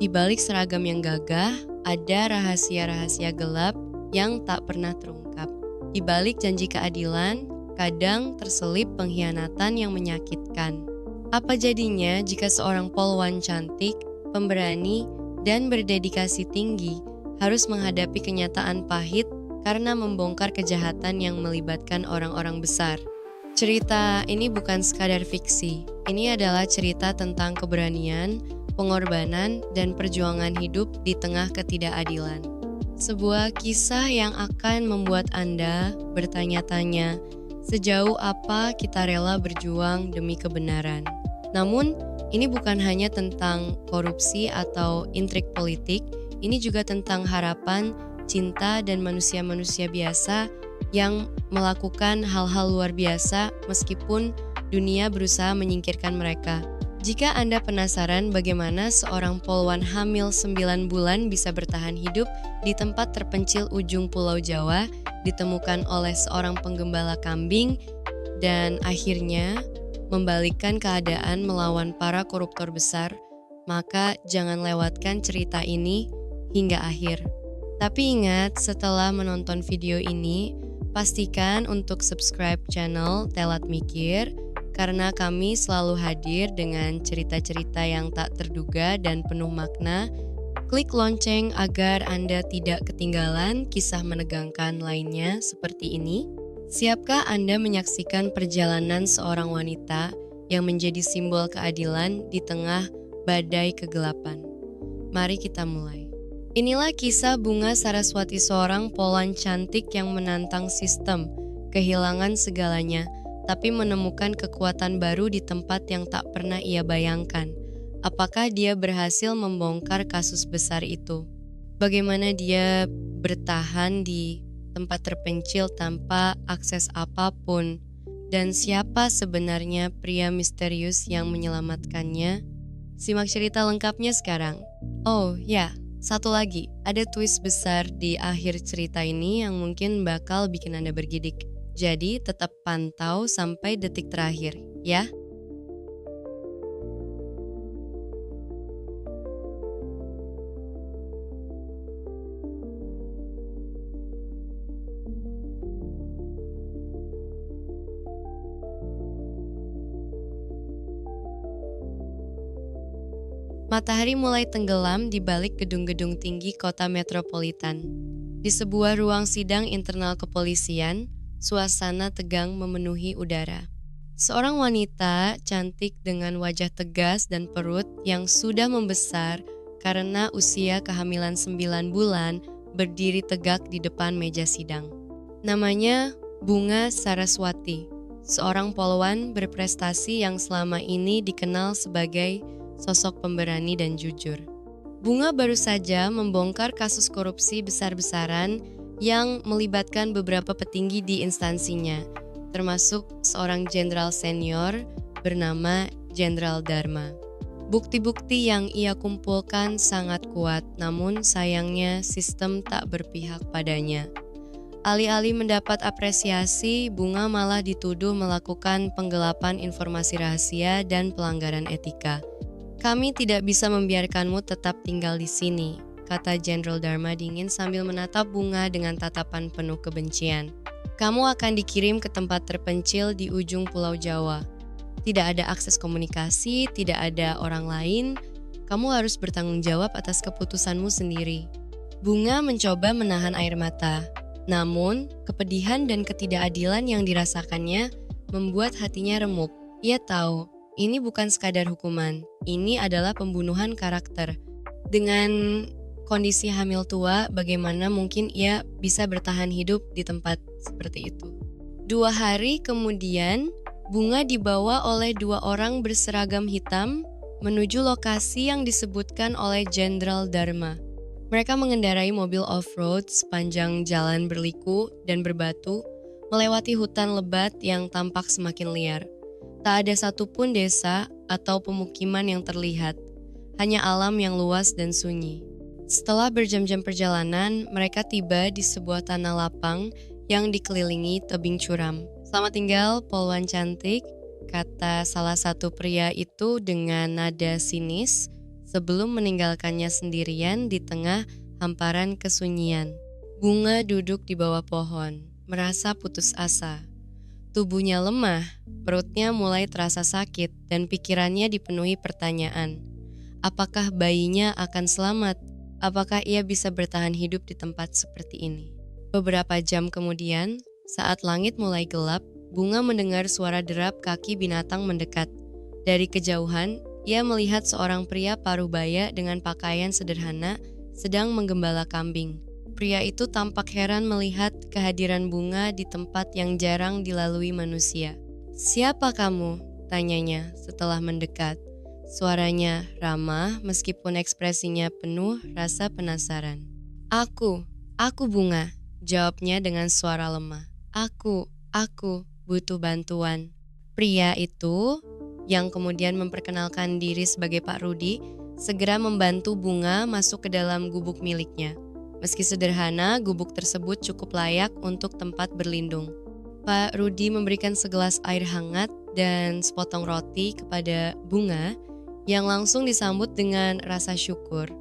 Di balik seragam yang gagah, ada rahasia-rahasia gelap yang tak pernah terungkap. Di balik janji keadilan, kadang terselip pengkhianatan yang menyakitkan. Apa jadinya jika seorang polwan cantik, pemberani, dan berdedikasi tinggi harus menghadapi kenyataan pahit karena membongkar kejahatan yang melibatkan orang-orang besar? Cerita ini bukan sekadar fiksi. Ini adalah cerita tentang keberanian, pengorbanan, dan perjuangan hidup di tengah ketidakadilan. Sebuah kisah yang akan membuat Anda bertanya-tanya, sejauh apa kita rela berjuang demi kebenaran. Namun, ini bukan hanya tentang korupsi atau intrik politik, ini juga tentang harapan, cinta, dan manusia-manusia biasa yang melakukan hal-hal luar biasa meskipun dunia berusaha menyingkirkan mereka. Jika Anda penasaran bagaimana seorang polwan hamil 9 bulan bisa bertahan hidup di tempat terpencil ujung Pulau Jawa, ditemukan oleh seorang penggembala kambing, dan akhirnya membalikkan keadaan melawan para koruptor besar, maka jangan lewatkan cerita ini hingga akhir. Tapi ingat, setelah menonton video ini, pastikan untuk subscribe channel Telat Mikir, karena kami selalu hadir dengan cerita-cerita yang tak terduga dan penuh makna. Klik lonceng agar Anda tidak ketinggalan kisah menegangkan lainnya seperti ini. Siapkah Anda menyaksikan perjalanan seorang wanita yang menjadi simbol keadilan di tengah badai kegelapan? Mari kita mulai. Inilah kisah Bunga Saraswati, seorang polwan cantik yang menantang sistem, kehilangan segalanya, tapi menemukan kekuatan baru di tempat yang tak pernah ia bayangkan. Apakah dia berhasil membongkar kasus besar itu? Bagaimana dia bertahan di tempat terpencil tanpa akses apapun? Dan siapa sebenarnya pria misterius yang menyelamatkannya? Simak cerita lengkapnya sekarang. Oh ya, satu lagi, ada twist besar di akhir cerita ini yang mungkin bakal bikin Anda bergidik. Jadi tetap pantau sampai detik terakhir, ya. Matahari mulai tenggelam di balik gedung-gedung tinggi kota metropolitan. Di sebuah ruang sidang internal kepolisian, suasana tegang memenuhi udara. Seorang wanita cantik dengan wajah tegas dan perut yang sudah membesar karena usia kehamilan 9 bulan berdiri tegak di depan meja sidang. Namanya Bunga Saraswati, seorang polwan berprestasi yang selama ini dikenal sebagai sosok pemberani dan jujur. Bunga baru saja membongkar kasus korupsi besar-besaran yang melibatkan beberapa petinggi di instansinya, termasuk seorang jenderal senior bernama Jenderal Dharma. Bukti-bukti yang ia kumpulkan sangat kuat, namun sayangnya sistem tak berpihak padanya. Alih-alih mendapat apresiasi, Bunga malah dituduh melakukan penggelapan informasi rahasia dan pelanggaran etika. "Kami tidak bisa membiarkanmu tetap tinggal di sini," kata Jenderal Dharma dingin sambil menatap Bunga dengan tatapan penuh kebencian. "Kamu akan dikirim ke tempat terpencil di ujung Pulau Jawa. Tidak ada akses komunikasi, tidak ada orang lain. Kamu harus bertanggung jawab atas keputusanmu sendiri." Bunga mencoba menahan air mata. Namun, kepedihan dan ketidakadilan yang dirasakannya membuat hatinya remuk. Ia tahu, ini bukan sekadar hukuman, ini adalah pembunuhan karakter. Dengan kondisi hamil tua, bagaimana mungkin ia bisa bertahan hidup di tempat seperti itu? 2 hari kemudian, Bunga dibawa oleh 2 orang berseragam hitam menuju lokasi yang disebutkan oleh Jenderal Dharma. Mereka mengendarai mobil off-road sepanjang jalan berliku dan berbatu, melewati hutan lebat yang tampak semakin liar. Tak ada satupun desa atau pemukiman yang terlihat, hanya alam yang luas dan sunyi. Setelah berjam-jam perjalanan, mereka tiba di sebuah tanah lapang yang dikelilingi tebing curam. "Selamat tinggal, polwan cantik," kata salah satu pria itu dengan nada sinis sebelum meninggalkannya sendirian di tengah hamparan kesunyian. Bunga duduk di bawah pohon, merasa putus asa. Tubuhnya lemah, perutnya mulai terasa sakit, dan pikirannya dipenuhi pertanyaan. Apakah bayinya akan selamat? Apakah ia bisa bertahan hidup di tempat seperti ini? Beberapa jam kemudian, saat langit mulai gelap, Bunga mendengar suara derap kaki binatang mendekat. Dari kejauhan, ia melihat seorang pria parubaya dengan pakaian sederhana sedang menggembala kambing. Pria itu tampak heran melihat kehadiran Bunga di tempat yang jarang dilalui manusia. "Siapa kamu?" tanyanya setelah mendekat. Suaranya ramah meskipun ekspresinya penuh rasa penasaran. Aku Bunga," jawabnya dengan suara lemah. Aku butuh bantuan." Pria itu, yang kemudian memperkenalkan diri sebagai Pak Rudi, segera membantu Bunga masuk ke dalam gubuk miliknya. Meski sederhana, gubuk tersebut cukup layak untuk tempat berlindung. Pak Rudi memberikan segelas air hangat dan sepotong roti kepada Bunga yang langsung disambut dengan rasa syukur.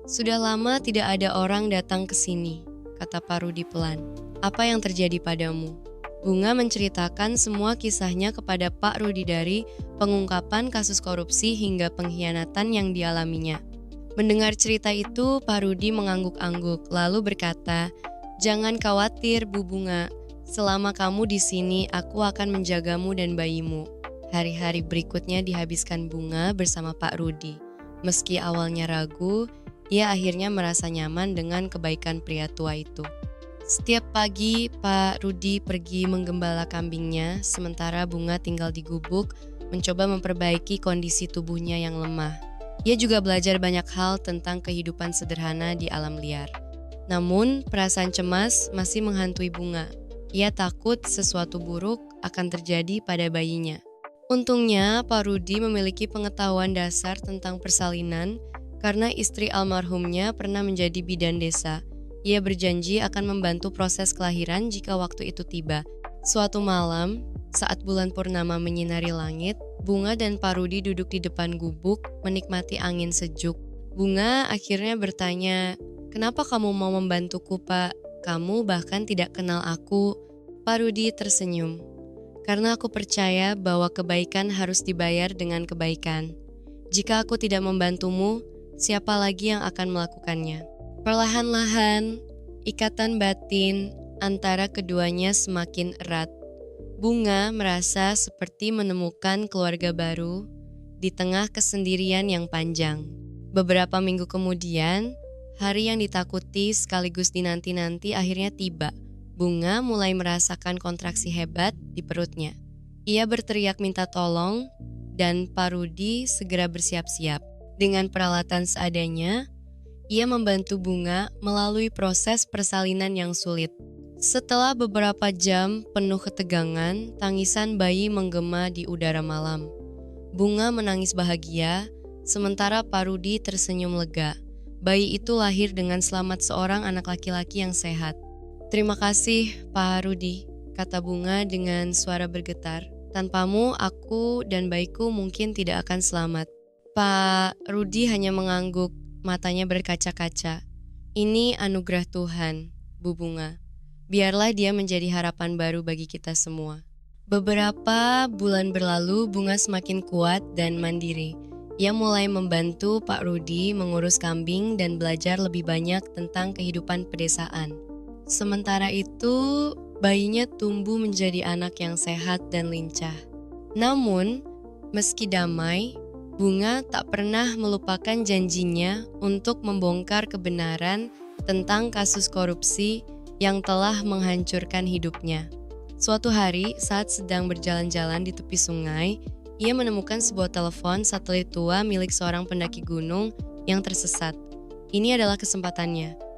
"Sudah lama tidak ada orang datang ke sini," kata Pak Rudi pelan. "Apa yang terjadi padamu?" Bunga menceritakan semua kisahnya kepada Pak Rudi dari pengungkapan kasus korupsi hingga pengkhianatan yang dialaminya. Mendengar cerita itu, Pak Rudi mengangguk-angguk lalu berkata, "Jangan khawatir, Bu Bunga. Selama kamu di sini, aku akan menjagamu dan bayimu." Hari-hari berikutnya dihabiskan Bunga bersama Pak Rudi. Meski awalnya ragu, ia akhirnya merasa nyaman dengan kebaikan pria tua itu. Setiap pagi, Pak Rudi pergi menggembala kambingnya, sementara Bunga tinggal di gubuk, mencoba memperbaiki kondisi tubuhnya yang lemah. Ia juga belajar banyak hal tentang kehidupan sederhana di alam liar. Namun, perasaan cemas masih menghantui Bunga. Ia takut sesuatu buruk akan terjadi pada bayinya. Untungnya, Pak Rudi memiliki pengetahuan dasar tentang persalinan karena istri almarhumnya pernah menjadi bidan desa. Ia berjanji akan membantu proses kelahiran jika waktu itu tiba. Suatu malam, saat bulan purnama menyinari langit, Bunga dan Pak Rudi duduk di depan gubuk menikmati angin sejuk. Bunga akhirnya bertanya, "Kenapa kamu mau membantuku, Pak? Kamu bahkan tidak kenal aku." Pak Rudi tersenyum. "Karena aku percaya bahwa kebaikan harus dibayar dengan kebaikan. Jika aku tidak membantumu, siapa lagi yang akan melakukannya?" Perlahan-lahan, ikatan batin antara keduanya semakin erat. Bunga merasa seperti menemukan keluarga baru di tengah kesendirian yang panjang. Beberapa minggu kemudian, hari yang ditakuti sekaligus dinanti-nanti akhirnya tiba. Bunga mulai merasakan kontraksi hebat di perutnya. Ia berteriak minta tolong dan Pak Rudi segera bersiap-siap. Dengan peralatan seadanya, ia membantu Bunga melalui proses persalinan yang sulit. Setelah beberapa jam penuh ketegangan, tangisan bayi menggema di udara malam. Bunga menangis bahagia, sementara Pak Rudi tersenyum lega. Bayi itu lahir dengan selamat seorang anak laki-laki yang sehat. "Terima kasih, Pak Rudi," kata Bunga dengan suara bergetar. "Tanpamu, aku dan bayiku mungkin tidak akan selamat." Pak Rudi hanya mengangguk, matanya berkaca-kaca. "Ini anugerah Tuhan, Bu Bunga. Biarlah dia menjadi harapan baru bagi kita semua." Beberapa bulan berlalu, Bunga semakin kuat dan mandiri. Ia mulai membantu Pak Rudi mengurus kambing dan belajar lebih banyak tentang kehidupan pedesaan. Sementara itu, bayinya tumbuh menjadi anak yang sehat dan lincah. Namun, meski damai, Bunga tak pernah melupakan janjinya untuk membongkar kebenaran tentang kasus korupsi yang telah menghancurkan hidupnya. Suatu hari, saat sedang berjalan-jalan di tepi sungai, ia menemukan sebuah telepon satelit tua milik seorang pendaki gunung yang tersesat. Ini adalah kesempatannya.